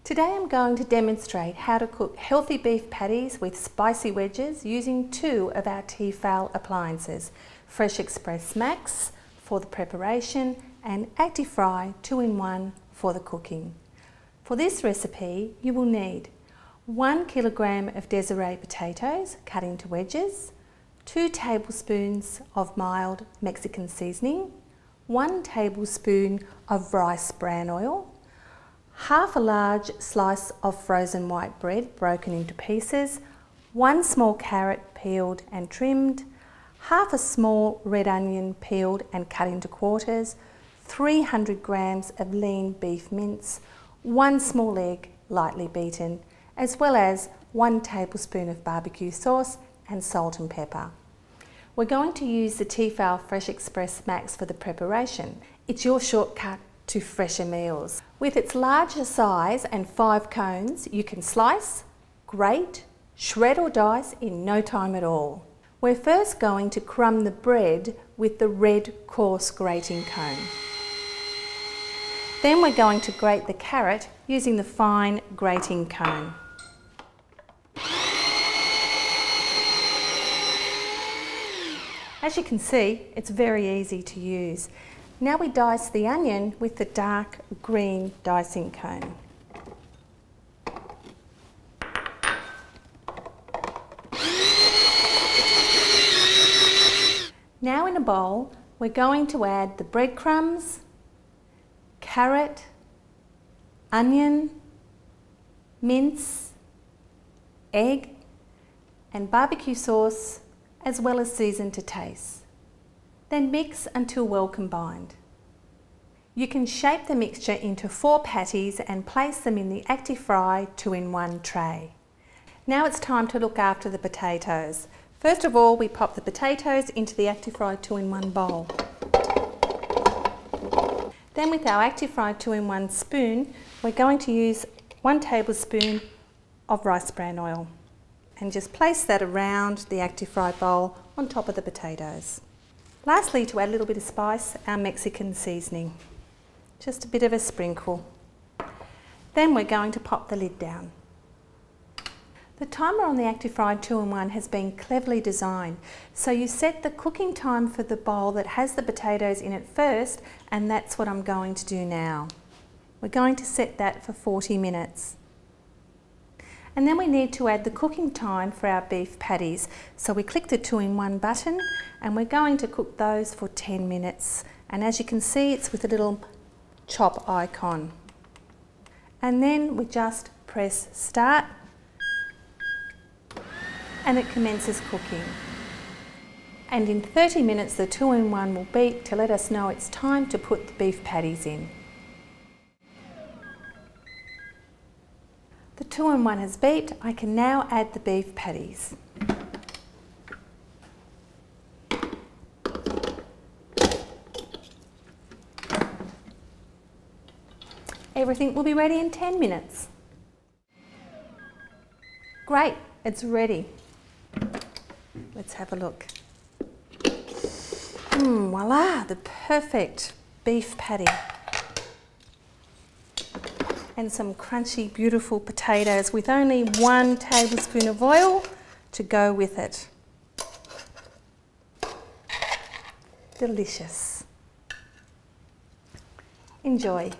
Today I'm going to demonstrate how to cook healthy beef patties with spicy wedges using two of our Tefal appliances, Fresh Express Max for the preparation and Actifry 2-in-1 for the cooking. For this recipe you will need 1 kilogram of Desiree potatoes cut into wedges, 2 tablespoons of mild Mexican seasoning, 1 tablespoon of rice bran oil, half a large slice of frozen white bread broken into pieces, 1 small carrot peeled and trimmed, half a small red onion peeled and cut into quarters, 300 grams of lean beef mince, 1 small egg lightly beaten, as well as 1 tablespoon of barbecue sauce and salt and pepper. We're going to use the Tefal Fresh Express Max for the preparation. It's your shortcut to fresher meals. With its larger size and 5 cones, you can slice, grate, shred or dice in no time at all. We're first going to crumb the bread with the red coarse grating cone. Then we're going to grate the carrot using the fine grating cone. As you can see, it's very easy to use. Now we dice the onion with the dark green dicing cone. Now in a bowl, we're going to add the breadcrumbs, carrot, onion, mince, egg, and barbecue sauce, as well as season to taste. Then mix until well combined. You can shape the mixture into 4 patties and place them in the Actifry 2-in-1 tray. Now it's time to look after the potatoes. First of all, we pop the potatoes into the Actifry 2-in-1 bowl. Then with our Actifry 2-in-1 spoon, we're going to use 1 tablespoon of rice bran oil and just place that around the Actifry bowl on top of the potatoes. Lastly, to add a little bit of spice, our Mexican seasoning. Just a bit of a sprinkle. Then we're going to pop the lid down. The timer on the Actifry 2-in-1 has been cleverly designed, so you set the cooking time for the bowl that has the potatoes in it first, and that's what I'm going to do now. We're going to set that for 40 minutes. And then we need to add the cooking time for our beef patties. So we click the 2-in-1 button and we're going to cook those for 10 minutes. And as you can see, it's with a little chop icon. And then we just press start and it commences cooking. And in 30 minutes, the 2-in-1 will beep to let us know it's time to put the beef patties in. The 2-in-1 has beeped. I can now add the beef patties. Everything will be ready in 10 minutes. Great, it's ready. Let's have a look. Voila, the perfect beef patty. And some crunchy, beautiful potatoes with only 1 tablespoon of oil to go with it. Delicious. Enjoy.